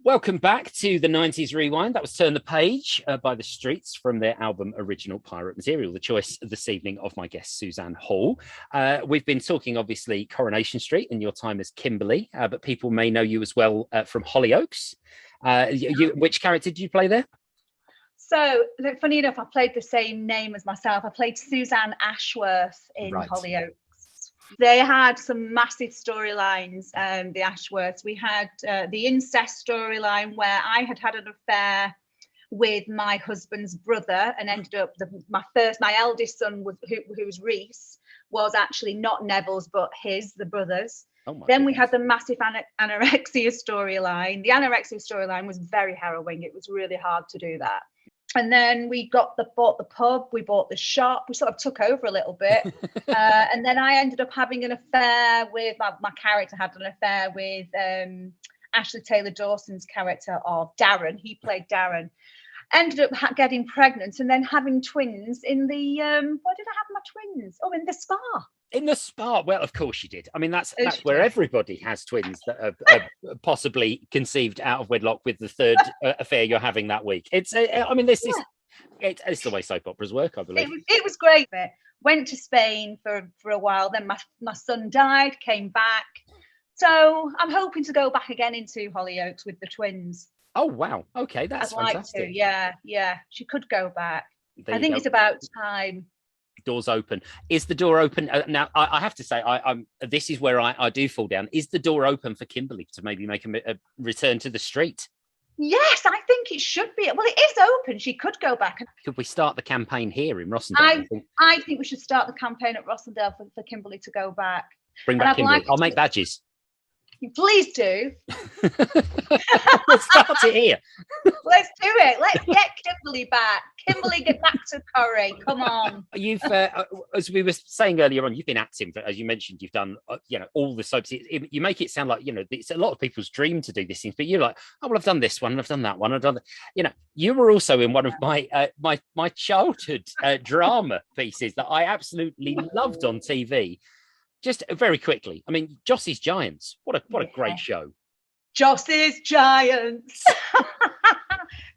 Welcome back to the 90s Rewind. That was Turn the Page by The Streets from their album Original Pirate Material, the choice this evening of my guest, Suzanne Hall. We've been talking, obviously, Coronation Street and your time as Kimberly, but people may know you as well from Hollyoaks. Which character did you play there? So, funny enough, I played the same name as myself. I played Suzanne Ashworth in Hollyoaks. They had some massive storylines, the Ashworths. We had the incest storyline where I had an affair with my husband's brother and ended up, my eldest son, who was Reese, was actually not Neville's, but the brother's. Then we had the massive anorexia storyline. The anorexia storyline was very harrowing. It was really hard to do that. And then we bought the pub, we bought the shop, we sort of took over a little bit. And then I ended up having an affair with, my character had an affair with Ashley Taylor Dawson's character of Darren. He played Darren. Ended up getting pregnant and then having twins in the, where did I have my twins? Oh, in the spa. In the spa. Well, of course you did. I mean, that's where everybody has twins that are possibly conceived out of wedlock with the third affair you're having that week. It's it's the way soap operas work, I believe. It was great. Went to Spain for a while. Then my son died, came back. So I'm hoping to go back again into Hollyoaks with the twins. Oh, wow. Okay, that's fantastic. Like to. Yeah. She could go back. I think it's about time. Doors open. Is the door open now? I have to say, this is where I do fall down. Is the door open for Kimberly to maybe make a return to the street? Yes, I think it should be. Well, it is open. She could go back. Could we start the campaign here in Rossendale? I think we should start the campaign at Rossendale for Kimberly to go back. Bring back Kimberly. I'll make badges. Please do. Let's start it here. Let's do it. Let's get Kimberly back. Kimberly, get back to Curry. Come on. You've, as we were saying earlier on, you've been acting, as you mentioned, you've done, all the soaps. You make it sound like, it's a lot of people's dream to do these things, but you're like, oh, well, I've done this one, and I've done that one, I've done that. You were also in one of my childhood drama pieces that I absolutely loved on TV. Just very quickly, I mean, Jossie's Giants. What a great show. Jossie's Giants.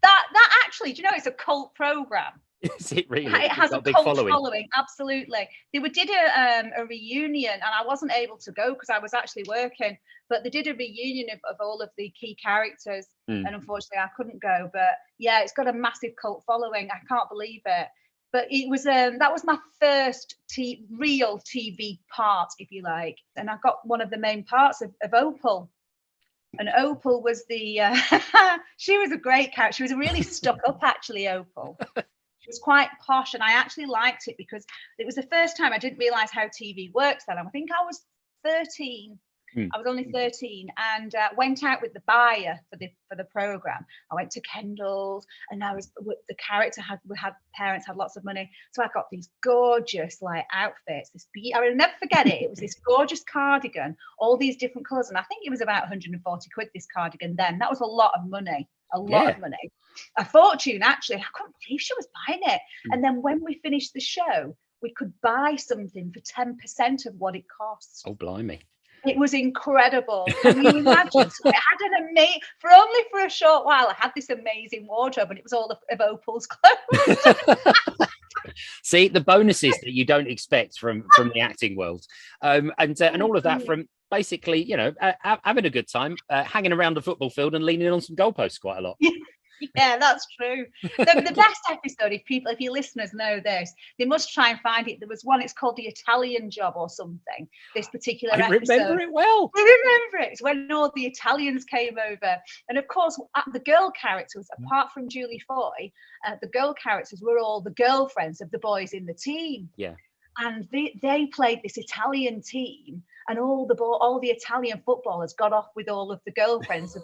that actually, do you know, it's a cult program. Is it really? It has a cult following. Absolutely. They did a reunion, and I wasn't able to go because I was actually working. But they did a reunion of all of the key characters, and unfortunately, I couldn't go. But yeah, it's got a massive cult following. I can't believe it. But it was that was my first real TV part, if you like. And I got one of the main parts of Opal. And Opal was she was a great character. She was a really stuck up, actually, Opal. She was quite posh, and I actually liked it because it was the first time I didn't realise how TV works then. I think I was 13. I was only 13 and went out with the buyer for the program. I went to Kendall's, and the character parents had lots of money, so I got these gorgeous outfits. I will never forget it. It was this gorgeous cardigan, all these different colours, and I think it was about 140 quid this cardigan then. That was a lot of money. A fortune, actually. I couldn't believe she was buying it. And then when we finished the show, we could buy something for 10% of what it cost. Oh, blimey. It was incredible. Can you imagine? So I had for a short while, I had this amazing wardrobe, and it was all of Opal's clothes. See, the bonuses that you don't expect from the acting world, and all of that from basically, having a good time, hanging around the football field and leaning on some goalposts quite a lot. Yeah, that's true. The best episode, if your listeners know this, they must try and find it. There was one, it's called The Italian Job or something, this particular episode. I remember it well. I remember it. It's when all the Italians came over. And of course, the girl characters, apart from Julie Foy, the girl characters were all the girlfriends of the boys in the team. Yeah. And they played this Italian team, and all the Italian footballers got off with all of the girlfriends of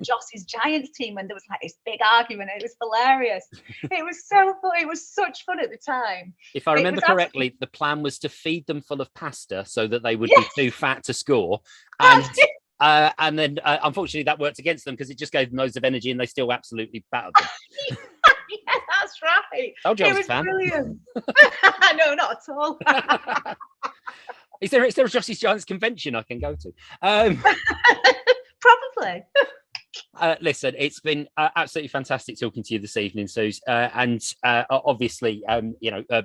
Jossie's Giants team, and there was this big argument. It was hilarious. It was so fun. It was such fun at the time. If I remember correctly, the plan was to feed them full of pasta so that they would be too fat to score. And then, unfortunately, that worked against them because it just gave them loads of energy, and they still absolutely battered them. Yeah, that's right. It was brilliant. No, not at all. Is there a Jossie's Giants convention I can go to? Probably. Listen, it's been absolutely fantastic talking to you this evening, Suze. And obviously,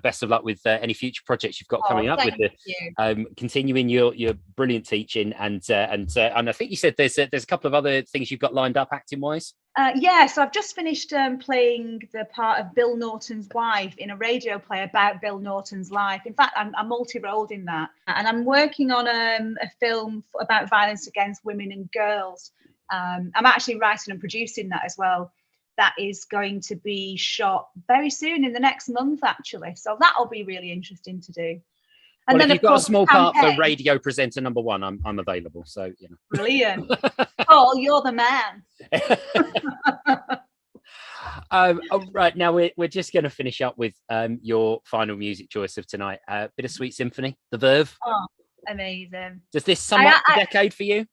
best of luck with any future projects you've got coming up with the continuing your brilliant teaching, and I think you said there's a couple of other things you've got lined up acting wise. So I've just finished playing the part of Bill Norton's wife in a radio play about Bill Norton's life. In fact, I'm multi-rolled in that, and I'm working on a film about violence against women and girls. I'm actually writing and producing that as well. That is going to be shot very soon, in the next month, actually. So that'll be really interesting to do. And then, if you've got a small part for radio presenter number one, I'm available. So, Brilliant. Paul, you're the man. Right, now we're just going to finish up with your final music choice of tonight. Bittersweet Symphony, The Verve. Oh, amazing. Does this sum up the decade for you?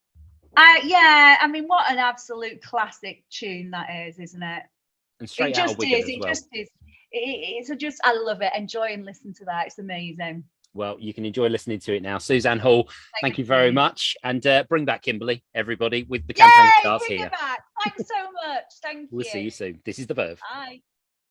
Yeah, I mean, what an absolute classic tune that is, isn't it? And straight out of Wigan as well. It just is. It's just, I love it. Enjoy and listen to that. It's amazing. Well, you can enjoy listening to it now. Suzanne Hall, thank you very much. And bring back Kimberly, everybody, with the campaign starts here. Back. Thanks so much. Thank you. We'll see you soon. This is The Verve. Bye.